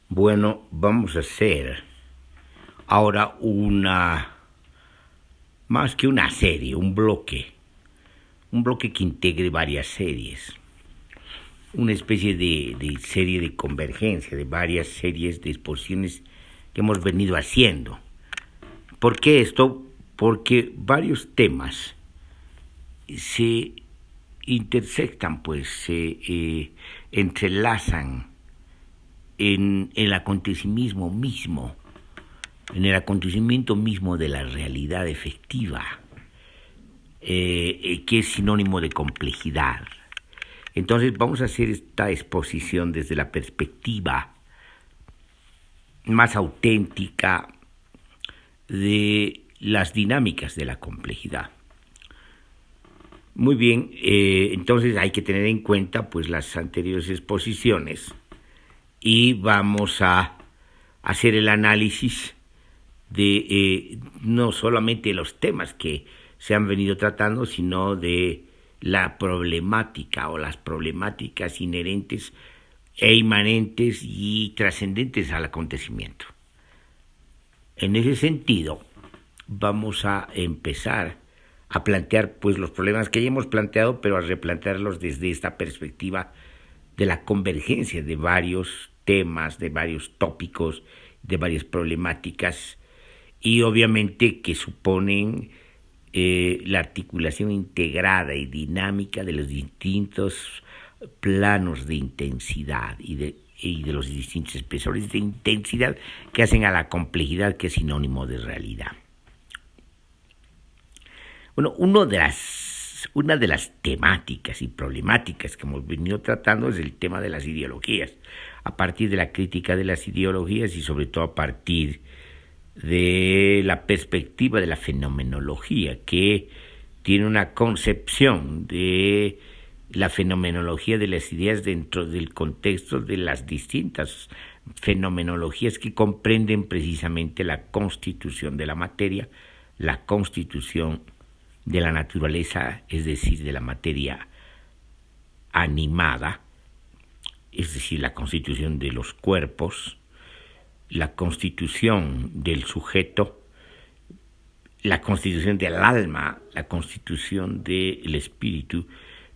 Bueno, vamos a hacer ahora más que una serie, un bloque que integre varias series, una especie de serie de convergencia, de varias series de exposiciones que hemos venido haciendo. ¿Por qué esto? Porque varios temas se intersectan, pues se entrelazan en el acontecimiento mismo, en el acontecimiento mismo de la realidad efectiva, que es sinónimo de complejidad. Entonces vamos a hacer esta exposición desde la perspectiva más auténtica de las dinámicas de la complejidad. Muy bien, entonces hay que tener en cuenta pues las anteriores exposiciones y vamos a hacer el análisis de no solamente los temas que se han venido tratando, sino de la problemática o las problemáticas inherentes e inmanentes y trascendentes al acontecimiento. En ese sentido, vamos a empezar a plantear pues los problemas que ya hemos planteado, pero a replantearlos desde esta perspectiva de la convergencia de varios temas, de varios tópicos, de varias problemáticas, y obviamente que suponen la articulación integrada y dinámica de los distintos planos de intensidad y de los distintos espesores de intensidad que hacen a la complejidad, que es sinónimo de realidad. Bueno, una de las temáticas y problemáticas que hemos venido tratando es el tema de las ideologías, a partir de la crítica de las ideologías y sobre todo a partir de la perspectiva de la fenomenología, que tiene una concepción de la fenomenología de las ideas dentro del contexto de las distintas fenomenologías que comprenden precisamente la constitución de la materia, la constitución de la naturaleza, es decir, de la materia animada, es decir, la constitución de los cuerpos, la constitución del sujeto, la constitución del alma, la constitución del espíritu,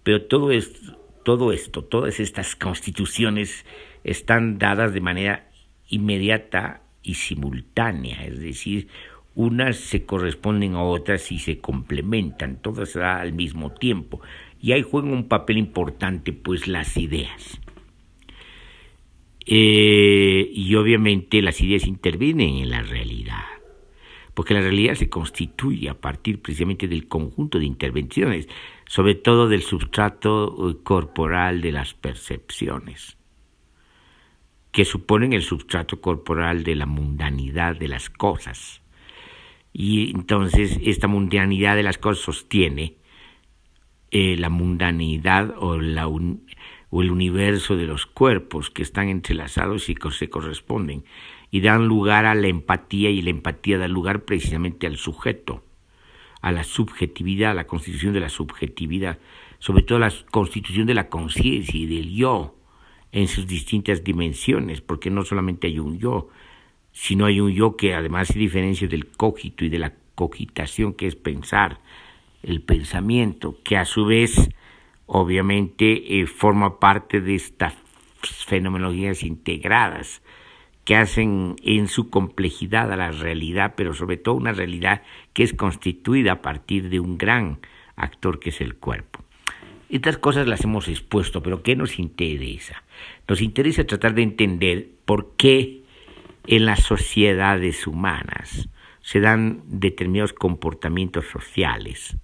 pero todas estas constituciones están dadas de manera inmediata y simultánea, es decir, unas se corresponden a otras y se complementan, todas al mismo tiempo, y ahí juegan un papel importante pues las ideas. Y obviamente las ideas intervienen en la realidad, porque la realidad se constituye a partir precisamente del conjunto de intervenciones, sobre todo del substrato corporal de las percepciones, que suponen el substrato corporal de la mundanidad de las cosas. Y entonces esta mundanidad de las cosas sostiene la mundanidad o el universo de los cuerpos que están entrelazados y que se corresponden y dan lugar a la empatía, y la empatía da lugar precisamente al sujeto, a la subjetividad, a la constitución de la subjetividad, sobre todo la constitución de la conciencia y del yo en sus distintas dimensiones, porque no solamente hay un yo, sino hay un yo que además se diferencia del cogito y de la cogitación, que es pensar, el pensamiento, que a su vez obviamente forma parte de estas fenomenologías integradas que hacen en su complejidad a la realidad, pero sobre todo una realidad que es constituida a partir de un gran actor que es el cuerpo. Estas cosas las hemos expuesto, pero ¿qué nos interesa? Nos interesa tratar de entender por qué en las sociedades humanas se dan determinados comportamientos sociales,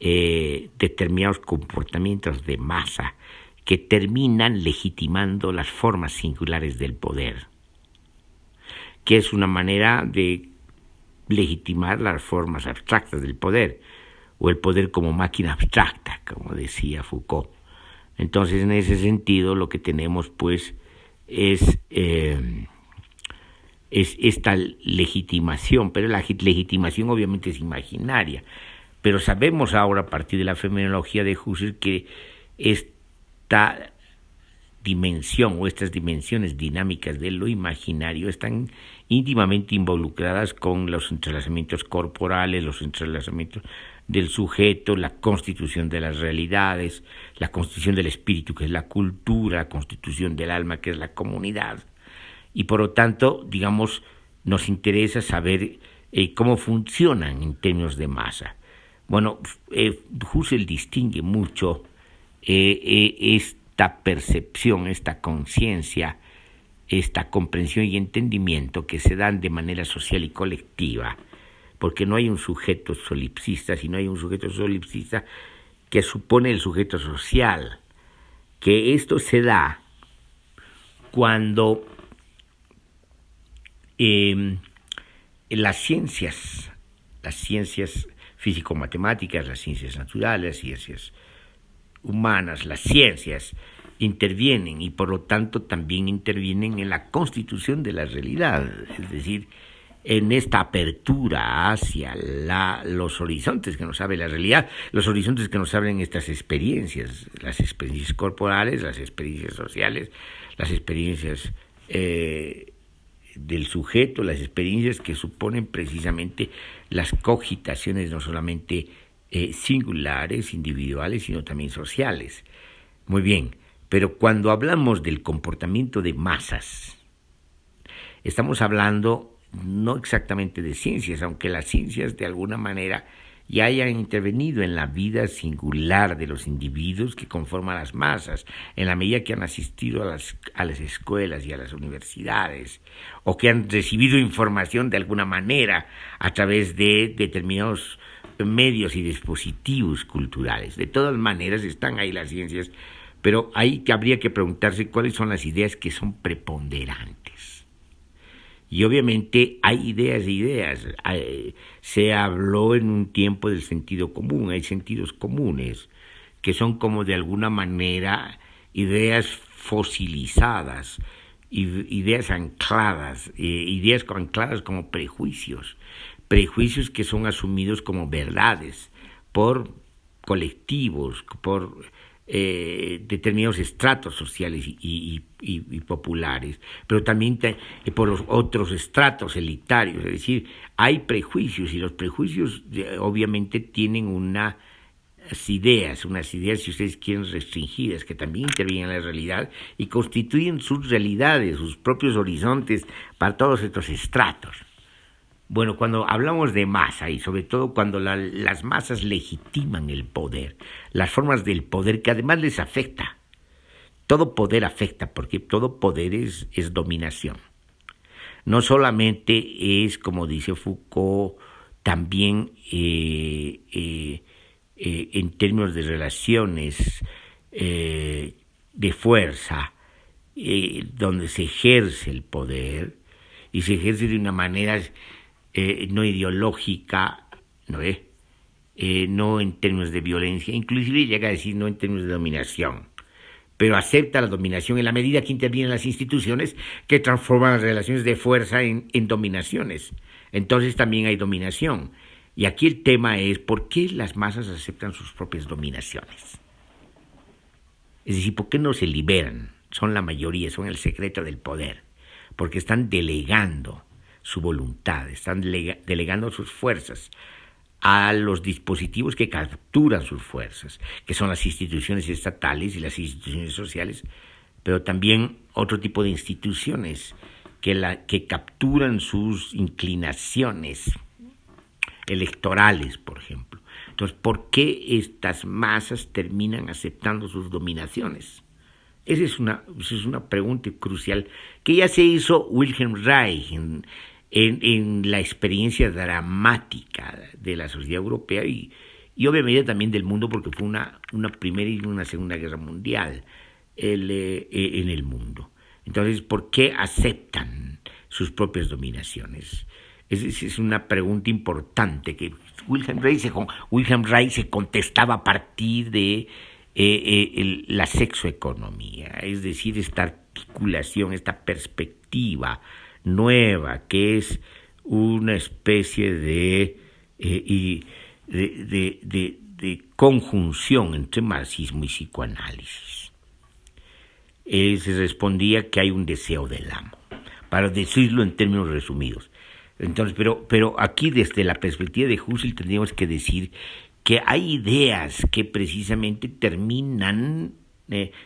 determinados comportamientos de masa que terminan legitimando las formas singulares del poder, que es una manera de legitimar las formas abstractas del poder, o el poder como máquina abstracta, como decía Foucault. Entonces, en ese sentido, lo que tenemos pues es esta legitimación, pero la legitimación obviamente es imaginaria. Pero sabemos ahora, a partir de la fenomenología de Husserl, que esta dimensión o estas dimensiones dinámicas de lo imaginario están íntimamente involucradas con los entrelazamientos corporales, los entrelazamientos del sujeto, la constitución de las realidades, la constitución del espíritu, que es la cultura, la constitución del alma, que es la comunidad. Y por lo tanto, digamos, nos interesa saber cómo funcionan en términos de masa. Bueno, Husserl distingue mucho esta percepción, esta conciencia, esta comprensión y entendimiento que se dan de manera social y colectiva, porque no hay un sujeto solipsista, sino hay un sujeto solipsista que supone el sujeto social, que esto se da cuando las ciencias físico-matemáticas, las ciencias naturales, las ciencias humanas, las ciencias intervienen y por lo tanto también intervienen en la constitución de la realidad, es decir, en esta apertura hacia los horizontes que nos abre la realidad, los horizontes que nos abren estas experiencias, las experiencias corporales, las experiencias sociales, las experiencias del sujeto, las experiencias que suponen precisamente las cogitaciones no solamente singulares, individuales, sino también sociales. Muy bien, pero cuando hablamos del comportamiento de masas, estamos hablando no exactamente de ciencias, aunque las ciencias de alguna manera ya hayan intervenido en la vida singular de los individuos que conforman las masas, en la medida que han asistido a las escuelas y a las universidades, o que han recibido información de alguna manera a través de determinados medios y dispositivos culturales. De todas maneras están ahí las ciencias, pero ahí habría que preguntarse cuáles son las ideas que son preponderantes. Y obviamente hay ideas e ideas. Se habló en un tiempo del sentido común, hay sentidos comunes que son como de alguna manera ideas fosilizadas, ideas ancladas, ideas ancladas como prejuicios que son asumidos como verdades por colectivos, por determinados estratos sociales y populares, pero también por los otros estratos elitarios. Es decir, hay prejuicios y los prejuicios obviamente tienen unas ideas, si ustedes quieren, restringidas, que también intervienen en la realidad y constituyen sus realidades, sus propios horizontes para todos estos estratos. Bueno, cuando hablamos de masa y sobre todo cuando las masas legitiman el poder, las formas del poder que además les afecta, todo poder afecta porque todo poder es dominación. No solamente es, como dice Foucault, también en términos de relaciones de fuerza, donde se ejerce el poder y se ejerce de una manera no ideológica, no en términos de violencia, inclusive llega a decir no en términos de dominación, pero acepta la dominación en la medida que intervienen las instituciones que transforman las relaciones de fuerza en dominaciones. Entonces también hay dominación. Y aquí el tema es ¿por qué las masas aceptan sus propias dominaciones? Es decir, ¿por qué no se liberan? Son la mayoría, son el secreto del poder, porque están delegando su voluntad, están delegando sus fuerzas a los dispositivos que capturan sus fuerzas, que son las instituciones estatales y las instituciones sociales, pero también otro tipo de instituciones que capturan sus inclinaciones electorales, por ejemplo. Entonces, ¿por qué estas masas terminan aceptando sus dominaciones? Esa es una pregunta crucial que ya se hizo Wilhelm Reich en la experiencia dramática de la sociedad europea y obviamente también del mundo, porque fue una primera y una segunda guerra mundial en el mundo. Entonces, ¿por qué aceptan sus propias dominaciones? Es una pregunta importante que Wilhelm Reich se contestaba a partir de la sexoeconomía, es decir, esta articulación, esta perspectiva nueva que es una especie de conjunción entre marxismo y psicoanálisis. se respondía que hay un deseo del amo, para decirlo en términos resumidos. Entonces, pero aquí desde la perspectiva de Husserl tendríamos que decir que hay ideas que precisamente terminan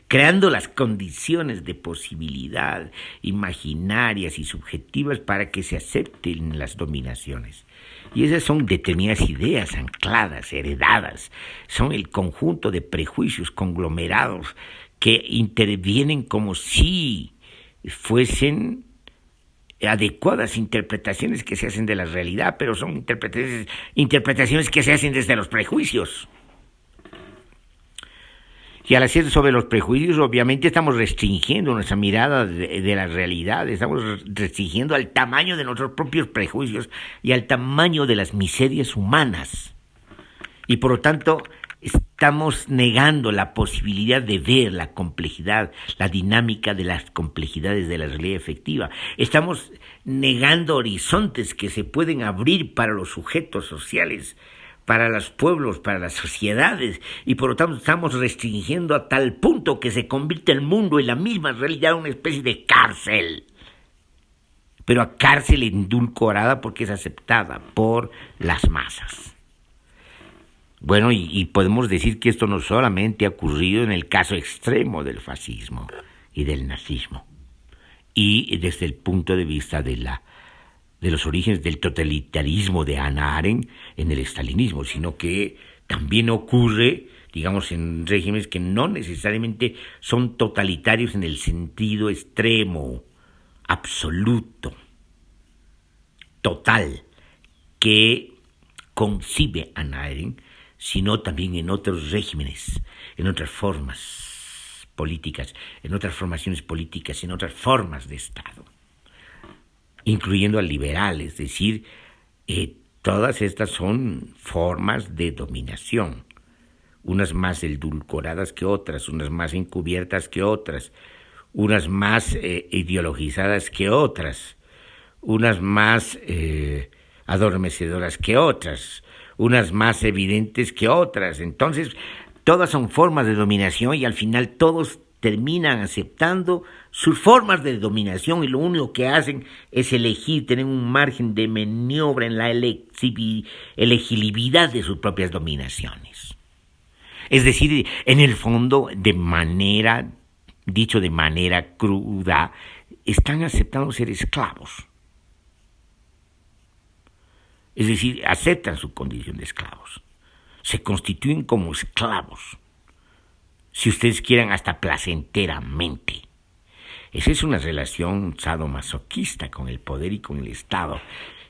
creando las condiciones de posibilidad imaginarias y subjetivas para que se acepten las dominaciones. Y esas son determinadas ideas ancladas, heredadas, son el conjunto de prejuicios conglomerados que intervienen como si fuesen adecuadas interpretaciones que se hacen de la realidad, pero son interpretaciones que se hacen desde los prejuicios. Y al hacer sobre los prejuicios, obviamente estamos restringiendo nuestra mirada de la realidad, estamos restringiendo al tamaño de nuestros propios prejuicios y al tamaño de las miserias humanas. Y por lo tanto, estamos negando la posibilidad de ver la complejidad, la dinámica de las complejidades de la realidad efectiva. Estamos negando horizontes que se pueden abrir para los sujetos sociales, para los pueblos, para las sociedades, y por lo tanto estamos restringiendo a tal punto que se convierte el mundo en la misma realidad una especie de cárcel, pero a cárcel endulcorada porque es aceptada por las masas. Bueno, y podemos decir que esto no solamente ha ocurrido en el caso extremo del fascismo y del nazismo, y desde el punto de vista de los orígenes del totalitarismo de Hannah Arendt en el estalinismo, sino que también ocurre, digamos, en regímenes que no necesariamente son totalitarios en el sentido extremo, absoluto, total, que concibe Hannah Arendt, sino también en otros regímenes, en otras formas políticas, en otras formaciones políticas, en otras formas de Estado, incluyendo al liberal, es decir, todas estas son formas de dominación, unas más edulcoradas que otras, unas más encubiertas que otras, unas más ideologizadas que otras, unas más adormecedoras que otras, unas más evidentes que otras. Entonces, todas son formas de dominación y al final todos terminan aceptando sus formas de dominación y lo único que hacen es elegir, tener un margen de maniobra en la elegibilidad de sus propias dominaciones. Es decir, en el fondo, dicho de manera cruda, están aceptando ser esclavos. Es decir, aceptan su condición de esclavos. Se constituyen como esclavos. Si ustedes quieren, hasta placenteramente. Esa es una relación sadomasoquista con el poder y con el Estado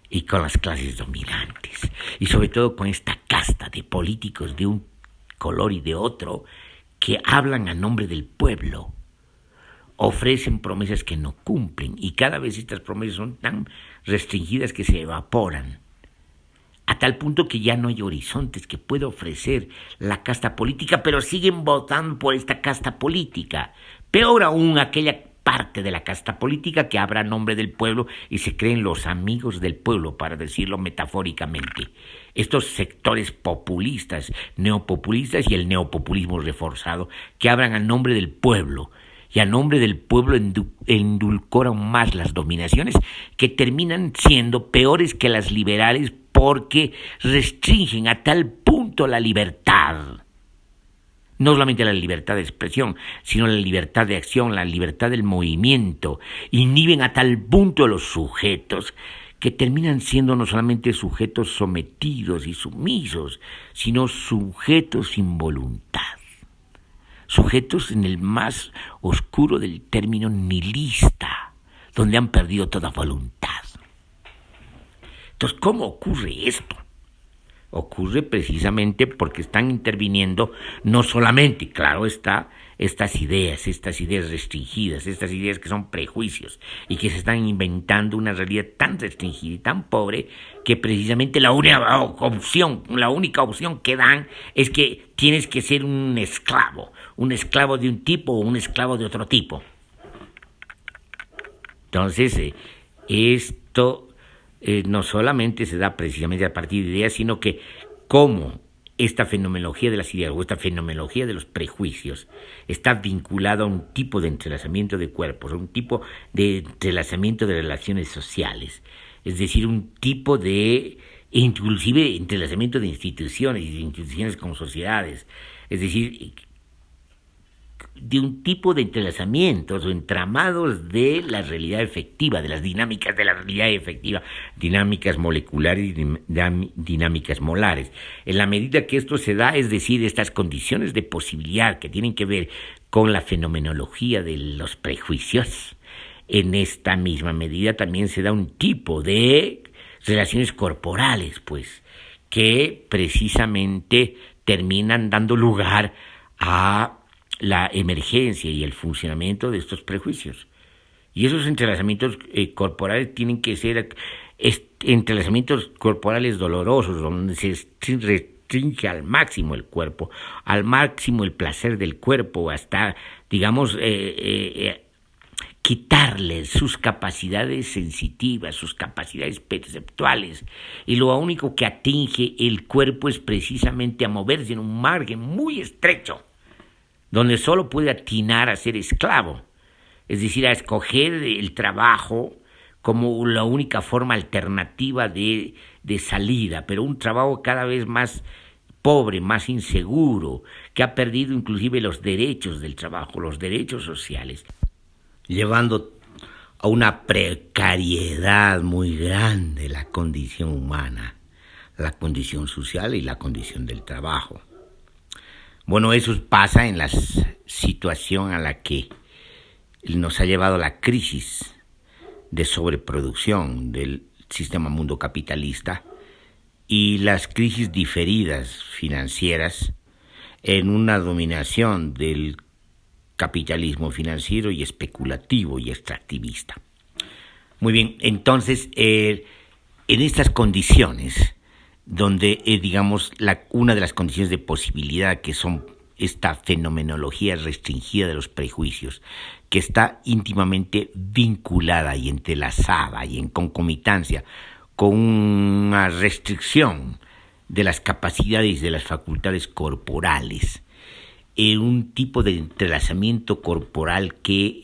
y con las clases dominantes. Y sobre todo con esta casta de políticos de un color y de otro que hablan a nombre del pueblo. Ofrecen promesas que no cumplen y cada vez estas promesas son tan restringidas que se evaporan. A tal punto que ya no hay horizontes que pueda ofrecer la casta política, pero siguen votando por esta casta política. Peor aún, aquella parte de la casta política que habla a nombre del pueblo y se creen los amigos del pueblo, para decirlo metafóricamente. Estos sectores populistas, neopopulistas y el neopopulismo reforzado, que hablan a nombre del pueblo, y a nombre del pueblo endulcoran más las dominaciones, que terminan siendo peores que las liberales porque restringen a tal punto la libertad. No solamente la libertad de expresión, sino la libertad de acción, la libertad del movimiento. Inhiben a tal punto a los sujetos que terminan siendo no solamente sujetos sometidos y sumisos, sino sujetos sin voluntad. Sujetos en el más oscuro del término nihilista, donde han perdido toda voluntad. Entonces, ¿cómo ocurre esto? Ocurre precisamente porque están interviniendo no solamente, claro está, estas ideas restringidas, estas ideas que son prejuicios y que se están inventando una realidad tan restringida y tan pobre que precisamente la única opción que dan es que tienes que ser un esclavo de un tipo o un esclavo de otro tipo. Entonces, esto no solamente se da precisamente a partir de ideas, sino que como esta fenomenología de las ideas o esta fenomenología de los prejuicios está vinculada a un tipo de entrelazamiento de cuerpos, a un tipo de entrelazamiento de relaciones sociales, es decir, un tipo de inclusive entrelazamiento de instituciones con sociedades, es decir, de un tipo de entrelazamientos o entramados de la realidad efectiva, de las dinámicas de la realidad efectiva, dinámicas moleculares y dinámicas molares. En la medida que esto se da, es decir, estas condiciones de posibilidad que tienen que ver con la fenomenología de los prejuicios, en esta misma medida también se da un tipo de relaciones corporales, pues, que precisamente terminan dando lugar a la emergencia y el funcionamiento de estos prejuicios. Y esos entrelazamientos corporales tienen que ser entrelazamientos corporales dolorosos, donde se restringe al máximo el cuerpo, al máximo el placer del cuerpo, hasta, digamos, quitarles sus capacidades sensitivas, sus capacidades perceptuales, y lo único que atinge el cuerpo es precisamente a moverse en un margen muy estrecho, donde solo puede atinar a ser esclavo, es decir, a escoger el trabajo como la única forma alternativa de salida, pero un trabajo cada vez más pobre, más inseguro, que ha perdido inclusive los derechos del trabajo, los derechos sociales, llevando a una precariedad muy grande la condición humana, la condición social y la condición del trabajo. Bueno, eso pasa en la situación a la que nos ha llevado la crisis de sobreproducción del sistema mundo capitalista y las crisis diferidas financieras en una dominación del capitalismo financiero y especulativo y extractivista. Muy bien, entonces, en estas condiciones, donde, digamos, una de las condiciones de posibilidad que son esta fenomenología restringida de los prejuicios, que está íntimamente vinculada y entrelazada y en concomitancia con una restricción de las capacidades de las facultades corporales, un tipo de entrelazamiento corporal que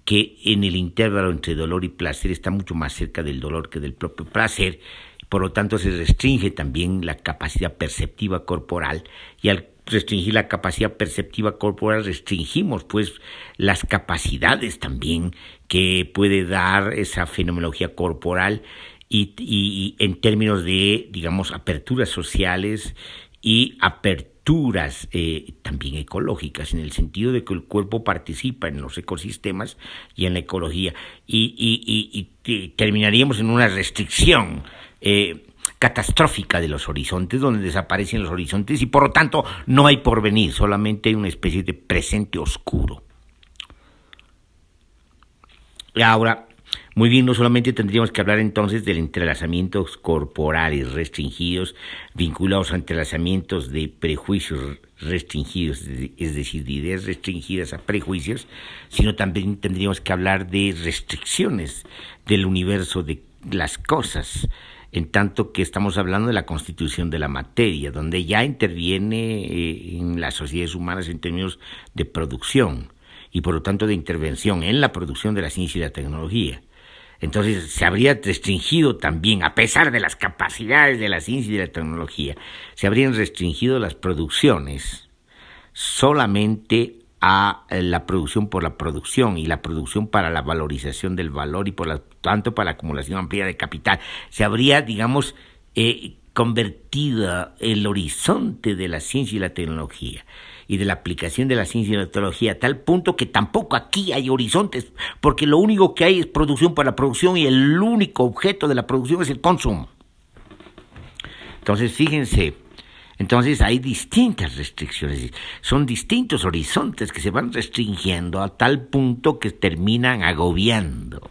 en el intervalo entre dolor y placer está mucho más cerca del dolor que del propio placer. Por lo tanto, se restringe también la capacidad perceptiva corporal, y al restringir la capacidad perceptiva corporal restringimos pues las capacidades también que puede dar esa fenomenología corporal y en términos de, digamos, aperturas sociales y aperturas también ecológicas, en el sentido de que el cuerpo participa en los ecosistemas y en la ecología, y terminaríamos en una restricción catastrófica de los horizontes, donde desaparecen los horizontes y por lo tanto no hay porvenir, solamente hay una especie de presente oscuro. Y ahora, muy bien, no solamente tendríamos que hablar entonces de entrelazamientos corporales restringidos vinculados a entrelazamientos de prejuicios restringidos, es decir, de ideas restringidas a prejuicios, sino también tendríamos que hablar de restricciones del universo de las cosas, en tanto que estamos hablando de la constitución de la materia, donde ya interviene en las sociedades humanas en términos de producción y por lo tanto de intervención en la producción de la ciencia y la tecnología. Entonces se habría restringido también, a pesar de las capacidades de la ciencia y de la tecnología, se habrían restringido las producciones solamente a la producción por la producción y la producción para la valorización del valor y por lo tanto para la acumulación amplia de capital. Se habría, digamos, convertido el horizonte de la ciencia y la tecnología y de la aplicación de la ciencia y la tecnología a tal punto que tampoco aquí hay horizontes, porque lo único que hay es producción para la producción y el único objeto de la producción es el consumo. Entonces, fíjense, entonces hay distintas restricciones, son distintos horizontes que se van restringiendo a tal punto que terminan agobiando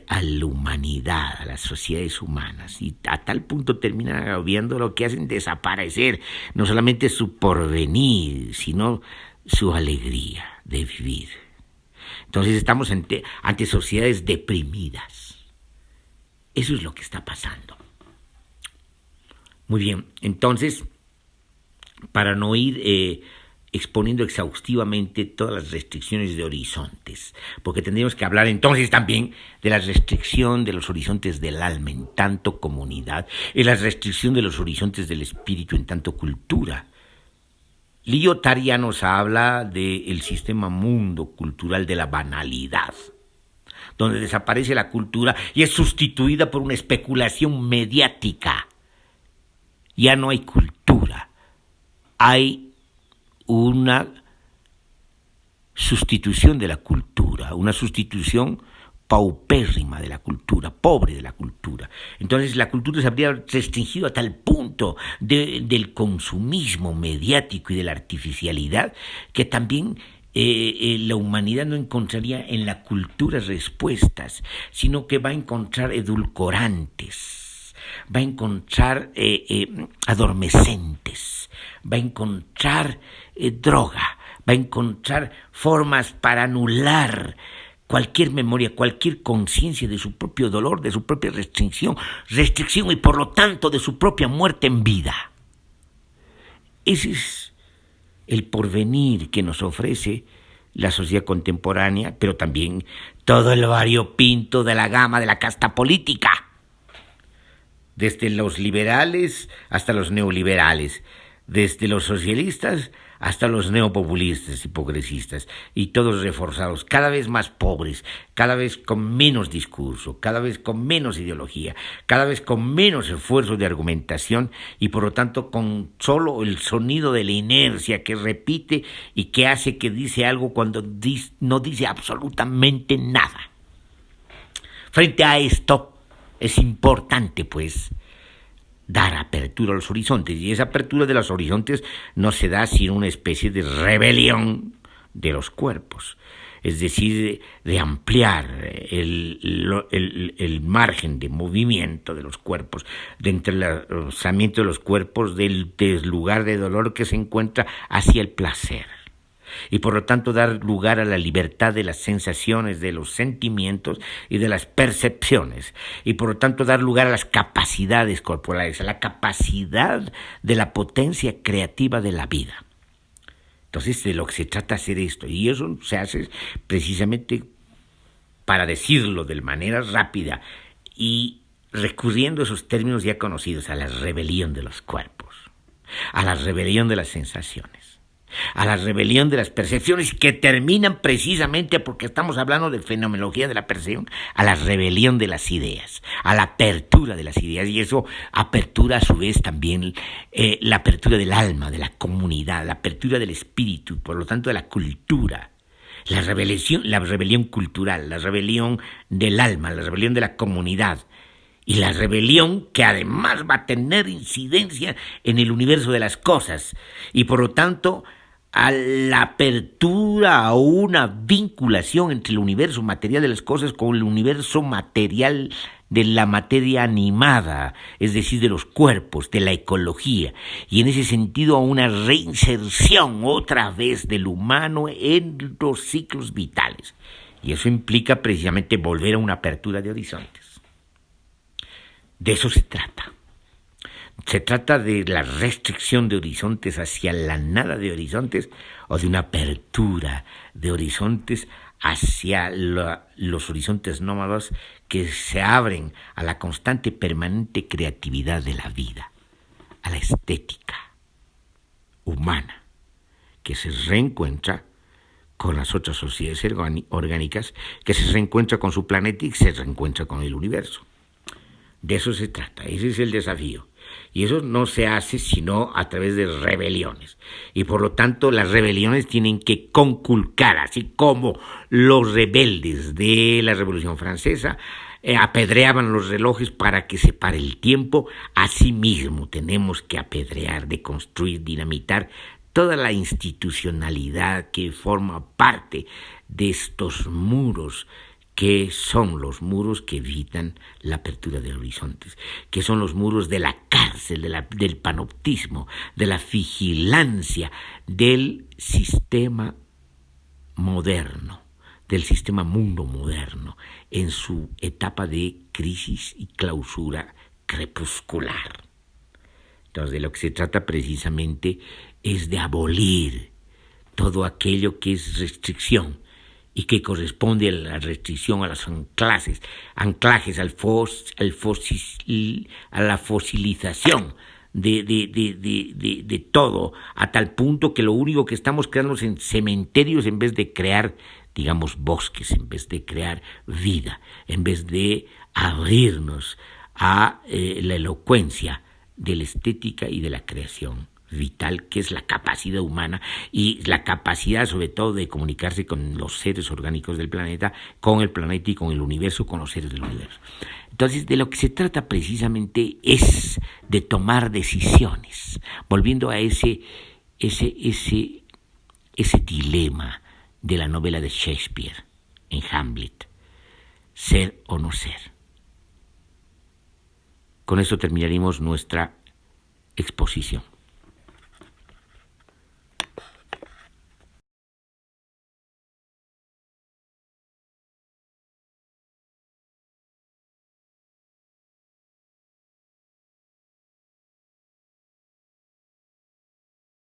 a la humanidad, a las sociedades humanas, y a tal punto terminan agobiando lo que hacen desaparecer no solamente su porvenir, sino su alegría de vivir. Entonces estamos ante sociedades deprimidas. Eso es lo que está pasando. Muy bien, entonces, para no ir exponiendo exhaustivamente todas las restricciones de horizontes, porque tendríamos que hablar entonces también de la restricción de los horizontes del alma en tanto comunidad y la restricción de los horizontes del espíritu en tanto cultura. Lyotard ya nos habla del sistema mundo cultural de la banalidad, donde desaparece la cultura y es sustituida por una especulación mediática. Ya no hay cultura, hay una sustitución de la cultura, una sustitución paupérrima de la cultura, pobre de la cultura. Entonces la cultura se habría restringido a tal punto del consumismo mediático y de la artificialidad que también la humanidad no encontraría en la cultura respuestas, sino que va a encontrar edulcorantes, va a encontrar adormecentes, va a encontrar droga, va a encontrar formas para anular cualquier memoria, cualquier conciencia de su propio dolor, de su propia restricción y por lo tanto de su propia muerte en vida. Ese es el porvenir que nos ofrece la sociedad contemporánea, pero también todo el variopinto de la gama de la casta política, desde los liberales hasta los neoliberales, desde los socialistas hasta los neopopulistas y progresistas, y todos reforzados, cada vez más pobres, cada vez con menos discurso, cada vez con menos ideología, cada vez con menos esfuerzo de argumentación y por lo tanto con solo el sonido de la inercia que repite y que hace que dice algo cuando no dice absolutamente nada. Frente a esto es importante, pues, dar apertura a los horizontes, y esa apertura de los horizontes no se da sin una especie de rebelión de los cuerpos, es decir, de ampliar el margen de movimiento de los cuerpos, de entrelazamiento de los cuerpos del lugar de dolor que se encuentra hacia el placer. Y por lo tanto dar lugar a la libertad de las sensaciones, de los sentimientos y de las percepciones, y por lo tanto dar lugar a las capacidades corporales, a la capacidad de la potencia creativa de la vida. Entonces de lo que se trata es hacer esto, y eso se hace precisamente, para decirlo de manera rápida y recurriendo a esos términos ya conocidos, a la rebelión de los cuerpos, a la rebelión de las sensaciones, a la rebelión de las percepciones, que terminan precisamente, porque estamos hablando de fenomenología de la percepción, a la rebelión de las ideas, a la apertura de las ideas, y eso apertura a su vez también la apertura del alma, de la comunidad, la apertura del espíritu, por lo tanto de la cultura, la rebelión cultural, la rebelión del alma, la rebelión de la comunidad, y la rebelión que además va a tener incidencia en el universo de las cosas, y por lo tanto a la apertura a una vinculación entre el universo material de las cosas con el universo material de la materia animada, es decir, de los cuerpos, de la ecología, y en ese sentido a una reinserción otra vez del humano en los ciclos vitales. Y eso implica precisamente volver a una apertura de horizontes. De eso se trata. Se trata de la restricción de horizontes hacia la nada de horizontes, o de una apertura de horizontes hacia los horizontes nómadas que se abren a la constante permanente creatividad de la vida, a la estética humana, que se reencuentra con las otras sociedades orgánicas, que se reencuentra con su planeta y se reencuentra con el universo. De eso se trata, ese es el desafío. Y eso no se hace sino a través de rebeliones. Y por lo tanto las rebeliones tienen que conculcar, así como los rebeldes de la Revolución Francesa apedreaban los relojes para que se pare el tiempo, asimismo tenemos que apedrear, deconstruir, dinamitar toda la institucionalidad que forma parte de estos muros, que son los muros que evitan la apertura de horizontes, que son los muros de la cárcel, del panoptismo, de la vigilancia del sistema moderno, del sistema mundo moderno, en su etapa de crisis y clausura crepuscular. Entonces, de lo que se trata precisamente es de abolir todo aquello que es restricción y que corresponde a la restricción, a los anclajes a la fosilización de todo, a tal punto que lo único que estamos creando es en cementerios en vez de crear, digamos, bosques, en vez de crear vida, en vez de abrirnos a la elocuencia de la estética y de la creación vital, que es la capacidad humana y la capacidad sobre todo de comunicarse con los seres orgánicos del planeta, con el planeta y con el universo, con los seres del universo. Entonces, de lo que se trata precisamente es de tomar decisiones, volviendo a ese dilema de la novela de Shakespeare en Hamlet, ser o no ser. Con eso terminaremos nuestra exposición.